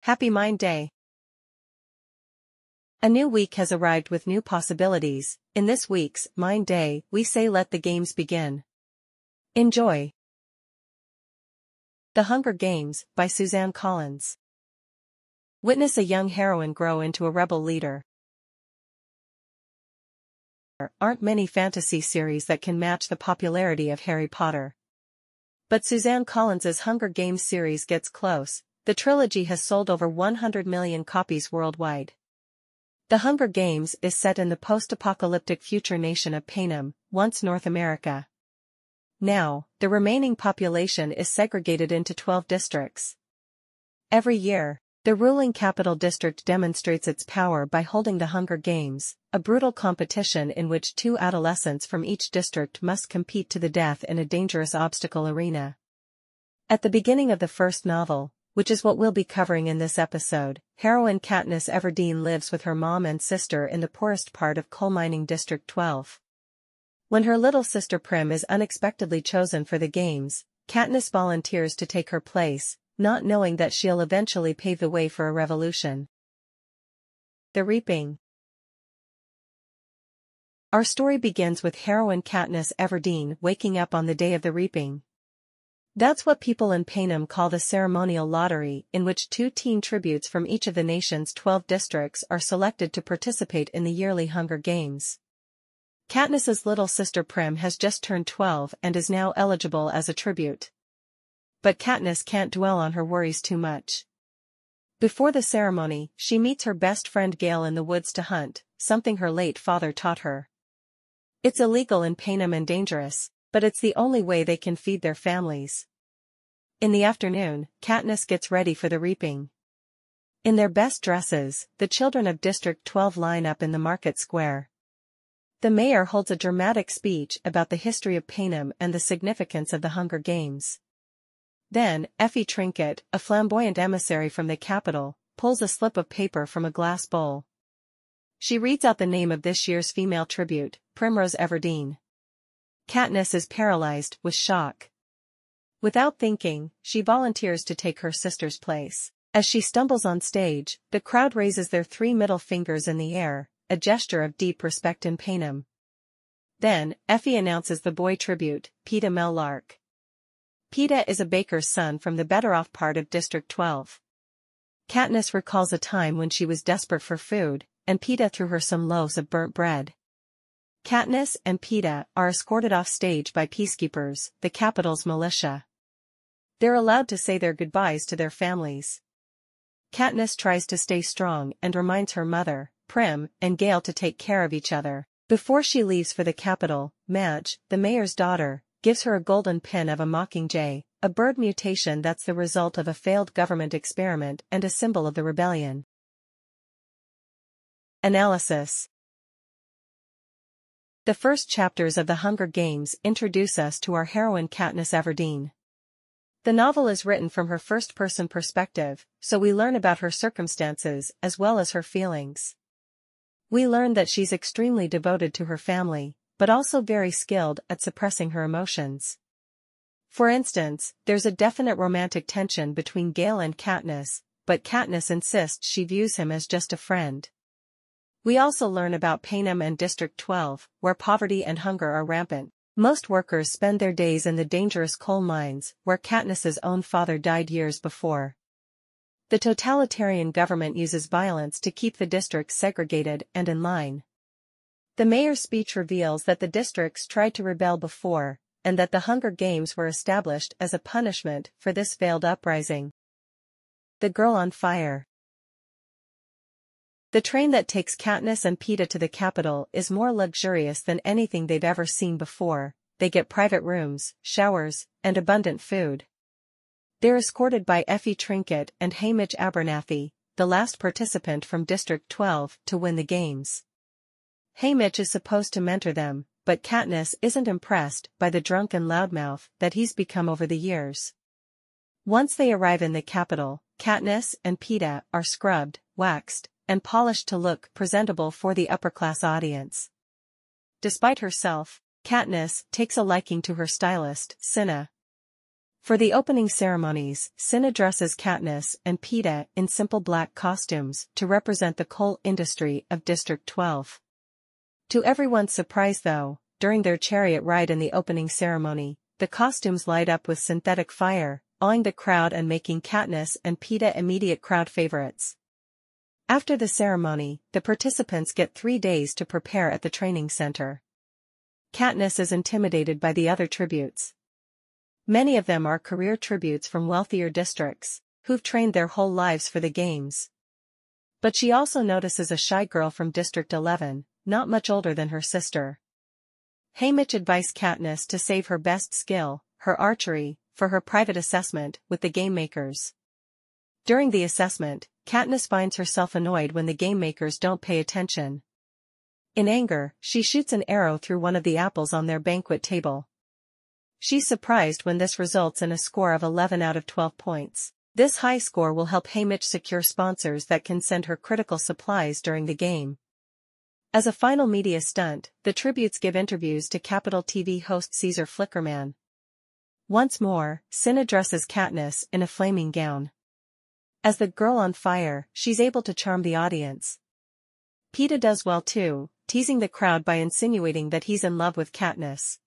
Happy Mind Day! A new week has arrived with new possibilities. In this week's Mind Day, we say let the games begin. Enjoy! The Hunger Games, by Suzanne Collins. Witness a young heroine grow into a rebel leader. There aren't many fantasy series that can match the popularity of Harry Potter. But Suzanne Collins's Hunger Games series gets close. The trilogy has sold over 100 million copies worldwide. The Hunger Games is set in the post-apocalyptic future nation of Panem, once North America. Now, the remaining population is segregated into 12 districts. Every year, the ruling capital district demonstrates its power by holding the Hunger Games, a brutal competition in which 2 adolescents from each district must compete to the death in a dangerous obstacle arena. At the beginning of the first novel, which is what we'll be covering in this episode, heroine Katniss Everdeen lives with her mom and sister in the poorest part of coal mining District 12. When her little sister Prim is unexpectedly chosen for the games, Katniss volunteers to take her place, not knowing that she'll eventually pave the way for a revolution. The Reaping. Our story begins with heroine Katniss Everdeen waking up on the day of the reaping. That's what people in Panem call the ceremonial lottery, in which 2 teen tributes from each of the nation's 12 districts are selected to participate in the yearly Hunger Games. Katniss's little sister Prim has just turned 12 and is now eligible as a tribute. But Katniss can't dwell on her worries too much. Before the ceremony, she meets her best friend Gale in the woods to hunt, something her late father taught her. It's illegal in Panem and dangerous, but it's the only way they can feed their families. In the afternoon, Katniss gets ready for the reaping. In their best dresses, the children of District 12 line up in the market square. The mayor holds a dramatic speech about the history of Panem and the significance of the Hunger Games. Then, Effie Trinket, a flamboyant emissary from the capital, pulls a slip of paper from a glass bowl. She reads out the name of this year's female tribute, Primrose Everdeen. Katniss is paralyzed with shock. Without thinking, she volunteers to take her sister's place. As she stumbles on stage, the crowd raises their 3 middle fingers in the air, a gesture of deep respect in Panem. Then, Effie announces the boy tribute, Peeta Mellark. Peeta is a baker's son from the better-off part of District 12. Katniss recalls a time when she was desperate for food, and Peeta threw her some loaves of burnt bread. Katniss and Peeta are escorted off stage by peacekeepers, the capital's militia. They're allowed to say their goodbyes to their families. Katniss tries to stay strong and reminds her mother, Prim, and Gale to take care of each other. Before she leaves for the capital, Madge, the mayor's daughter, gives her a golden pin of a mockingjay, a bird mutation that's the result of a failed government experiment and a symbol of the rebellion. Analysis. The first chapters of The Hunger Games introduce us to our heroine Katniss Everdeen. The novel is written from her first-person perspective, so we learn about her circumstances as well as her feelings. We learn that she's extremely devoted to her family, but also very skilled at suppressing her emotions. For instance, there's a definite romantic tension between Gale and Katniss, but Katniss insists she views him as just a friend. We also learn about Panem and District 12, where poverty and hunger are rampant. Most workers spend their days in the dangerous coal mines, where Katniss's own father died years before. The totalitarian government uses violence to keep the districts segregated and in line. The mayor's speech reveals that the districts tried to rebel before, and that the Hunger Games were established as a punishment for this failed uprising. The Girl on Fire. The train that takes Katniss and Peeta to the capital is more luxurious than anything they've ever seen before. They get private rooms, showers, and abundant food. They're escorted by Effie Trinket and Haymitch Abernathy, the last participant from District 12 to win the games. Haymitch is supposed to mentor them, but Katniss isn't impressed by the drunken loudmouth that he's become over the years. Once they arrive in the capital, Katniss and Peeta are scrubbed, waxed, and polished to look presentable for the upper-class audience. Despite herself, Katniss takes a liking to her stylist, Cinna. For the opening ceremonies, Cinna dresses Katniss and Peeta in simple black costumes to represent the coal industry of District 12. To everyone's surprise though, during their chariot ride in the opening ceremony, the costumes light up with synthetic fire, awing the crowd and making Katniss and Peeta immediate crowd favorites. After the ceremony, the participants get 3 days to prepare at the training center. Katniss is intimidated by the other tributes. Many of them are career tributes from wealthier districts, who've trained their whole lives for the games. But she also notices a shy girl from District 11, not much older than her sister. Haymitch advised Katniss to save her best skill, her archery, for her private assessment with the game makers. During the assessment, Katniss finds herself annoyed when the game makers don't pay attention. In anger, she shoots an arrow through one of the apples on their banquet table. She's surprised when this results in a score of 11 out of 12 points. This high score will help Haymitch secure sponsors that can send her critical supplies during the game. As a final media stunt, the tributes give interviews to Capital TV host Caesar Flickerman. Once more, Cinna dresses Katniss in a flaming gown. As the girl on fire, she's able to charm the audience. Peeta does well too, teasing the crowd by insinuating that he's in love with Katniss.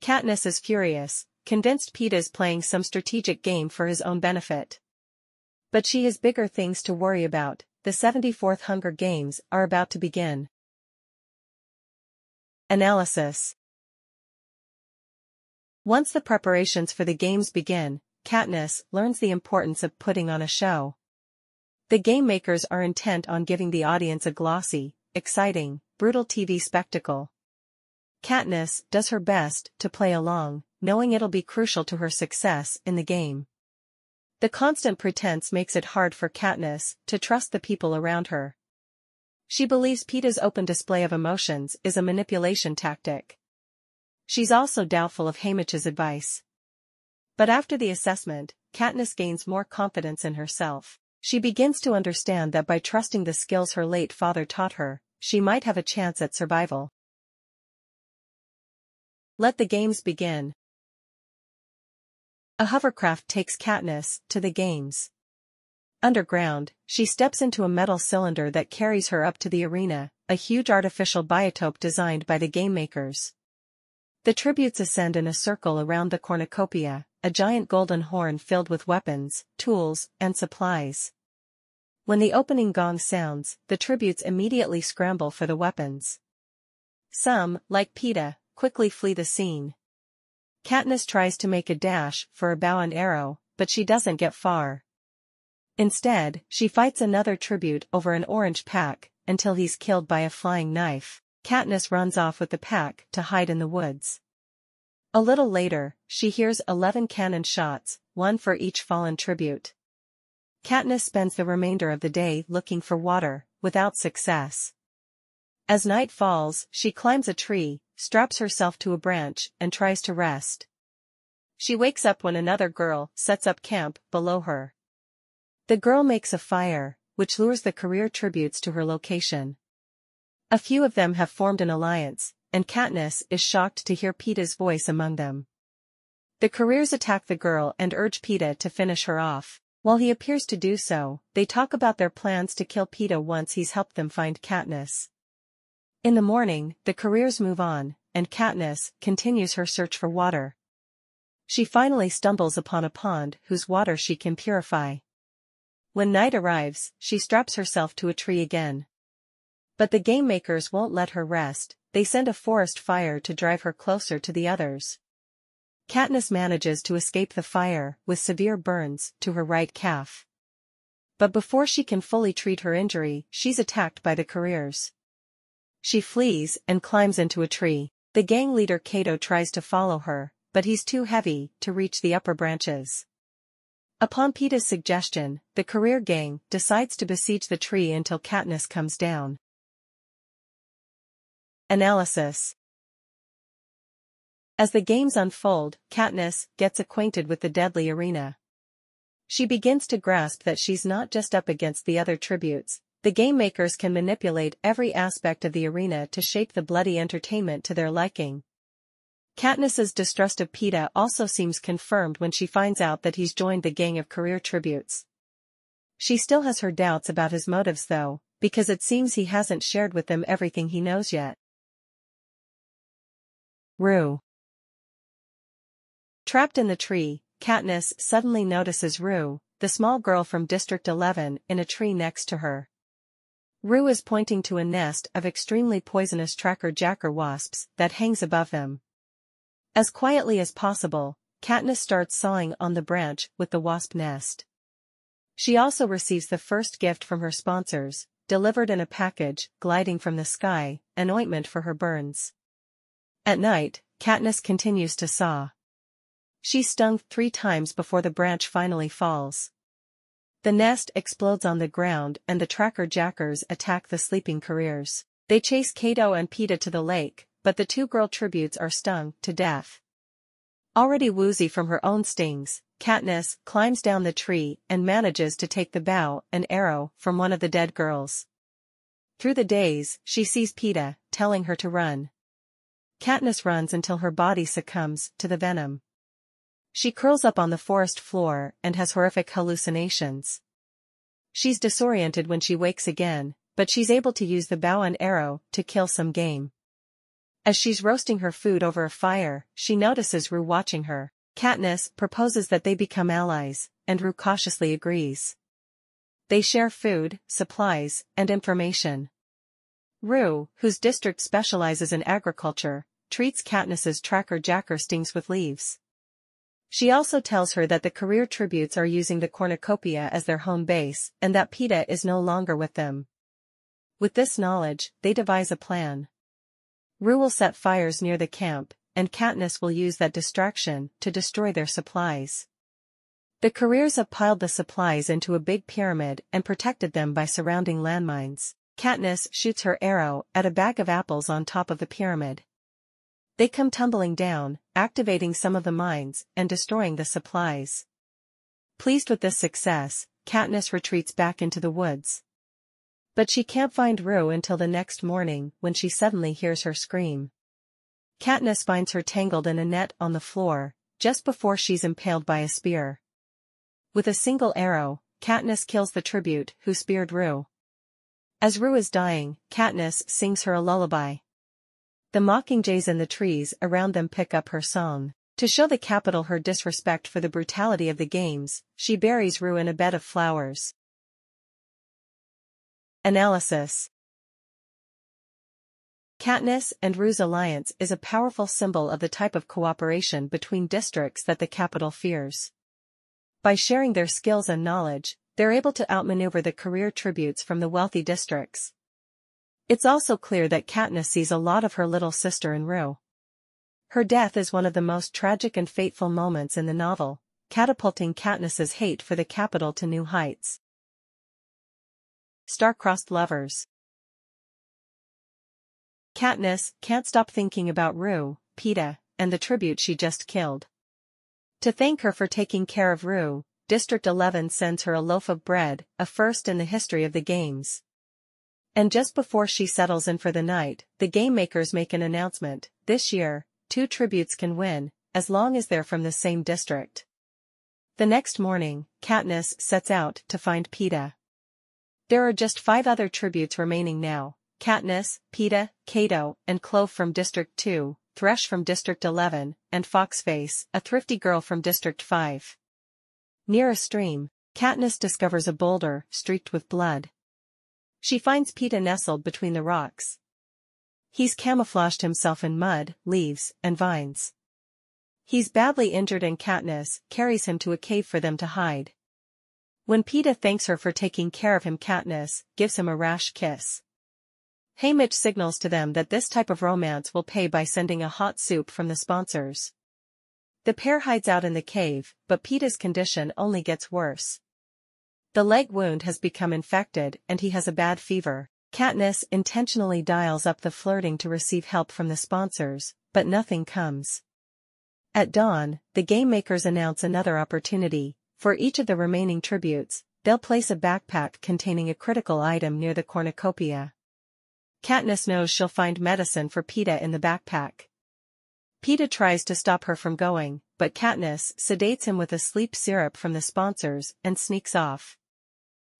Katniss is furious, convinced Peeta's playing some strategic game for his own benefit. But she has bigger things to worry about. The 74th Hunger Games are about to begin. Analysis. Once the preparations for the games begin, Katniss learns the importance of putting on a show. The game makers are intent on giving the audience a glossy, exciting, brutal TV spectacle. Katniss does her best to play along, knowing it'll be crucial to her success in the game. The constant pretense makes it hard for Katniss to trust the people around her. She believes Peeta's open display of emotions is a manipulation tactic. She's also doubtful of Haymitch's advice. But after the assessment, Katniss gains more confidence in herself. She begins to understand that by trusting the skills her late father taught her, she might have a chance at survival. Let the games begin. A hovercraft takes Katniss to the games. Underground, she steps into a metal cylinder that carries her up to the arena, a huge artificial biotope designed by the game makers. The tributes ascend in a circle around the cornucopia, a giant golden horn filled with weapons, tools, and supplies. When the opening gong sounds, the tributes immediately scramble for the weapons. Some, like Peeta, quickly flee the scene. Katniss tries to make a dash for a bow and arrow, but she doesn't get far. Instead, she fights another tribute over an orange pack, until he's killed by a flying knife. Katniss runs off with the pack to hide in the woods. A little later, she hears 11 cannon shots, one for each fallen tribute. Katniss spends the remainder of the day looking for water, without success. As night falls, she climbs a tree, straps herself to a branch, and tries to rest. She wakes up when another girl sets up camp below her. The girl makes a fire, which lures the career tributes to her location. A few of them have formed an alliance, and Katniss is shocked to hear Peeta's voice among them. The careers attack the girl and urge Peeta to finish her off. While he appears to do so, they talk about their plans to kill Peeta once he's helped them find Katniss. In the morning, the careers move on, and Katniss continues her search for water. She finally stumbles upon a pond whose water she can purify. When night arrives, she straps herself to a tree again. But the game makers won't let her rest. They send a forest fire to drive her closer to the others. Katniss manages to escape the fire with severe burns to her right calf. But before she can fully treat her injury, she's attacked by the careers. She flees and climbs into a tree. The gang leader Cato tries to follow her, but he's too heavy to reach the upper branches. Upon Peeta's suggestion, the career gang decides to besiege the tree until Katniss comes down. Analysis. As the games unfold, Katniss gets acquainted with the deadly arena. She begins to grasp that she's not just up against the other tributes. The game makers can manipulate every aspect of the arena to shape the bloody entertainment to their liking. Katniss's distrust of PETA also seems confirmed when she finds out that he's joined the gang of career tributes. She still has her doubts about his motives though, because it seems he hasn't shared with them everything he knows yet. Rue. Trapped in the tree, Katniss suddenly notices Rue, the small girl from District 11, in a tree next to her. Rue is pointing to a nest of extremely poisonous tracker-jacker wasps that hangs above them. As quietly as possible, Katniss starts sawing on the branch with the wasp nest. She also receives the first gift from her sponsors, delivered in a package, gliding from the sky, an ointment for her burns. At night, Katniss continues to saw. She's stung 3 times before the branch finally falls. The nest explodes on the ground and the tracker-jackers attack the sleeping careers. They chase Cato and PETA to the lake, but the 2 girl tributes are stung to death. Already woozy from her own stings, Katniss climbs down the tree and manages to take the bow and arrow from one of the dead girls. Through the days, she sees PETA, telling her to run. Katniss runs until her body succumbs to the venom. She curls up on the forest floor and has horrific hallucinations. She's disoriented when she wakes again, but she's able to use the bow and arrow to kill some game. As she's roasting her food over a fire, she notices Rue watching her. Katniss proposes that they become allies, and Rue cautiously agrees. They share food, supplies, and information. Rue, whose district specializes in agriculture, treats Katniss's tracker-jacker stings with leaves. She also tells her that the career tributes are using the cornucopia as their home base and that PETA is no longer with them. With this knowledge, they devise a plan. Rue will set fires near the camp, and Katniss will use that distraction to destroy their supplies. The careers have piled the supplies into a big pyramid and protected them by surrounding landmines. Katniss shoots her arrow at a bag of apples on top of the pyramid. They come tumbling down, activating some of the mines and destroying the supplies. Pleased with this success, Katniss retreats back into the woods. But she can't find Rue until the next morning when she suddenly hears her scream. Katniss finds her tangled in a net on the floor, just before she's impaled by a spear. With a single arrow, Katniss kills the tribute who speared Rue. As Rue is dying, Katniss sings her a lullaby. The mockingjays in the trees around them pick up her song. To show the capital her disrespect for the brutality of the games, she buries Rue in a bed of flowers. Analysis. Katniss and Rue's alliance is a powerful symbol of the type of cooperation between districts that the capital fears. By sharing their skills and knowledge, they're able to outmaneuver the career tributes from the wealthy districts. It's also clear that Katniss sees a lot of her little sister in Rue. Her death is one of the most tragic and fateful moments in the novel, catapulting Katniss's hate for the capital to new heights. Star-crossed lovers. Katniss can't stop thinking about Rue, PETA, and the tribute she just killed. To thank her for taking care of Rue, District 11 sends her a loaf of bread, a first in the history of the games. And just before she settles in for the night, the game makers make an announcement. This year, 2 tributes can win, as long as they're from the same district. The next morning, Katniss sets out to find PETA. There are just 5 other tributes remaining now: Katniss, PETA, Cato, and Clove from District 2, Thresh from District 11, and Foxface, a thrifty girl from District 5. Near a stream, Katniss discovers a boulder streaked with blood. She finds PETA nestled between the rocks. He's camouflaged himself in mud, leaves, and vines. He's badly injured and Katniss carries him to a cave for them to hide. When PETA thanks her for taking care of him, Katniss gives him a rash kiss. Haymitch signals to them that this type of romance will pay by sending a hot soup from the sponsors. The pair hides out in the cave, but PETA's condition only gets worse. The leg wound has become infected and he has a bad fever. Katniss intentionally dials up the flirting to receive help from the sponsors, but nothing comes. At dawn, the game makers announce another opportunity. For each of the remaining tributes, they'll place a backpack containing a critical item near the cornucopia. Katniss knows she'll find medicine for PETA in the backpack. Peeta tries to stop her from going, but Katniss sedates him with a sleep syrup from the sponsors and sneaks off.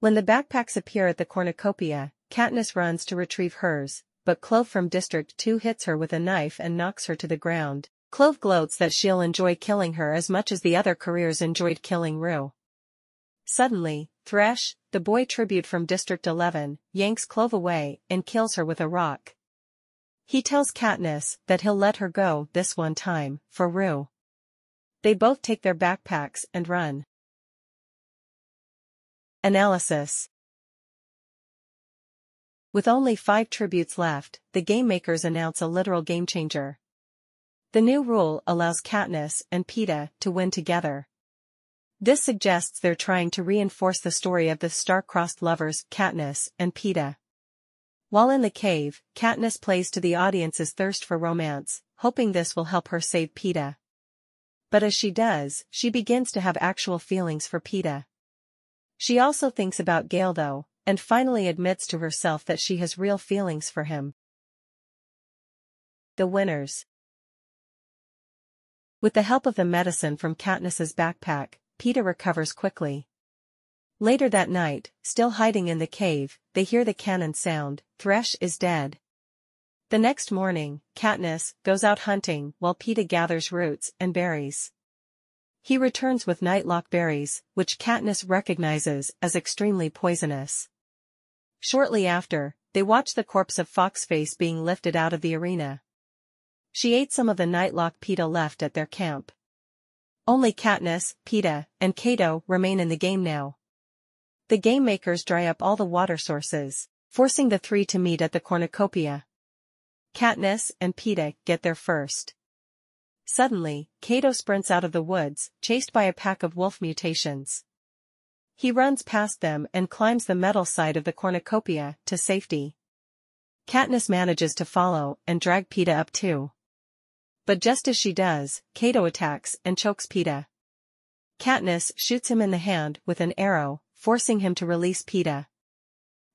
When the backpacks appear at the cornucopia, Katniss runs to retrieve hers, but Clove from District 2 hits her with a knife and knocks her to the ground. Clove gloats that she'll enjoy killing her as much as the other careers enjoyed killing Rue. Suddenly, Thresh, the boy tribute from District 11, yanks Clove away and kills her with a rock. He tells Katniss that he'll let her go this one time, for Rue. They both take their backpacks and run. Analysis. With only 5 tributes left, the game makers announce a literal game-changer. The new rule allows Katniss and Peeta to win together. This suggests they're trying to reinforce the story of the star-crossed lovers Katniss and Peeta. While in the cave, Katniss plays to the audience's thirst for romance, hoping this will help her save Peeta. But as she does, she begins to have actual feelings for Peeta. She also thinks about Gale though, and finally admits to herself that she has real feelings for him. The winners. With the help of the medicine from Katniss's backpack, Peeta recovers quickly. Later that night, still hiding in the cave, they hear the cannon sound. Thresh is dead. The next morning, Katniss goes out hunting while Peeta gathers roots and berries. He returns with nightlock berries, which Katniss recognizes as extremely poisonous. Shortly after, they watch the corpse of Foxface being lifted out of the arena. She ate some of the nightlock Peeta left at their camp. Only Katniss, Peeta, and Cato remain in the game now. The game makers dry up all the water sources, forcing the 3 to meet at the cornucopia. Katniss and Peeta get there first. Suddenly, Cato sprints out of the woods, chased by a pack of wolf mutations. He runs past them and climbs the metal side of the cornucopia to safety. Katniss manages to follow and drag Peeta up too. But just as she does, Cato attacks and chokes Peeta. Katniss shoots him in the hand with an arrow, forcing him to release Peeta.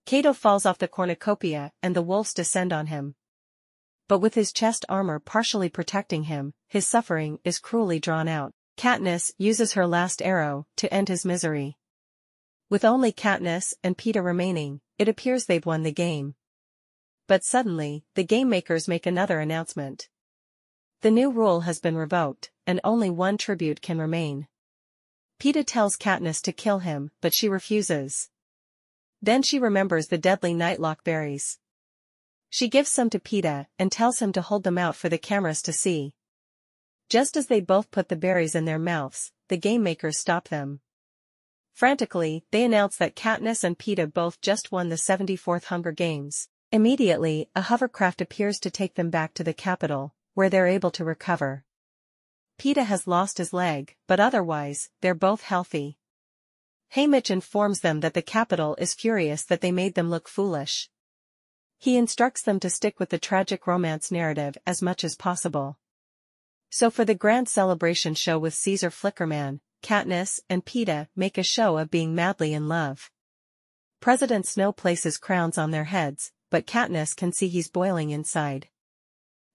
Cato falls off the cornucopia and the wolves descend on him. But with his chest armor partially protecting him, his suffering is cruelly drawn out. Katniss uses her last arrow to end his misery. With only Katniss and Peeta remaining, it appears they've won the game. But suddenly, the game makers make another announcement. The new rule has been revoked, and only 1 tribute can remain. Peeta tells Katniss to kill him, but she refuses. Then she remembers the deadly nightlock berries. She gives some to Peeta and tells him to hold them out for the cameras to see. Just as they both put the berries in their mouths, the game makers stop them. Frantically, they announce that Katniss and Peeta both just won the 74th Hunger Games. Immediately, a hovercraft appears to take them back to the capital, where they're able to recover. Peeta has lost his leg, but otherwise, they're both healthy. Haymitch informs them that the capital is furious that they made them look foolish. He instructs them to stick with the tragic romance narrative as much as possible. So for the grand celebration show with Caesar Flickerman, Katniss and Peeta make a show of being madly in love. President Snow places crowns on their heads, but Katniss can see he's boiling inside.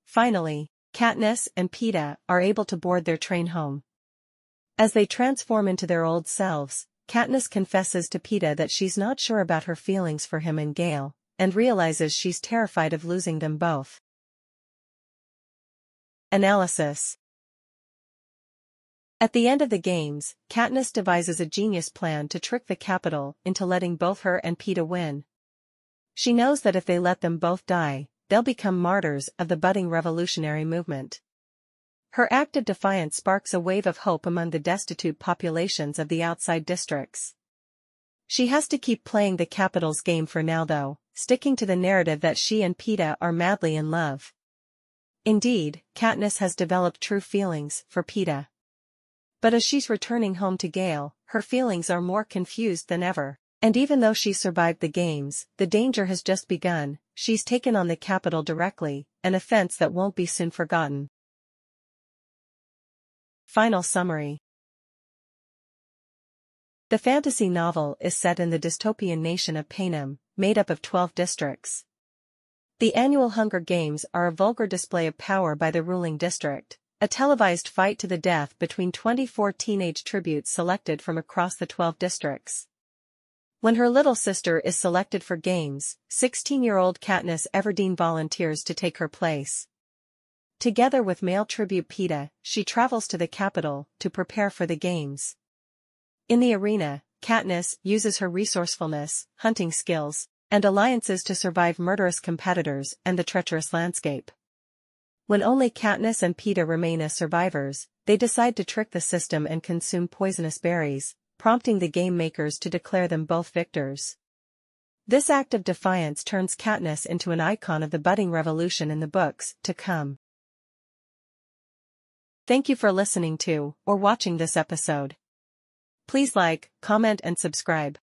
Finally, Katniss and Peeta are able to board their train home. As they transform into their old selves, Katniss confesses to Peeta that she's not sure about her feelings for him and Gale, and realizes she's terrified of losing them both. Analysis. At the end of the games, Katniss devises a genius plan to trick the capital into letting both her and Peeta win. She knows that if they let them both die, they'll become martyrs of the budding revolutionary movement. Her act of defiance sparks a wave of hope among the destitute populations of the outside districts. She has to keep playing the capital's game for now though, sticking to the narrative that she and Peeta are madly in love. Indeed, Katniss has developed true feelings for Peeta. But as she's returning home to Gale, her feelings are more confused than ever. And even though she survived the games, the danger has just begun. She's taken on the capital directly, an offense that won't be soon forgotten. Final summary. The fantasy novel is set in the dystopian nation of Panem, made up of 12 districts. The annual Hunger Games are a vulgar display of power by the ruling district, A televised fight to the death between 24 teenage tributes selected from across the 12 districts. When her little sister is selected for games, 16-year-old Katniss Everdeen volunteers to take her place. Together with male tribute Peeta, she travels to the capital to prepare for the games. In the arena, Katniss uses her resourcefulness, hunting skills, and alliances to survive murderous competitors and the treacherous landscape. When only Katniss and Peeta remain as survivors, they decide to trick the system and consume poisonous berries, prompting the game makers to declare them both victors. This act of defiance turns Katniss into an icon of the budding revolution in the books to come. Thank you for listening to or watching this episode. Please like, comment and subscribe.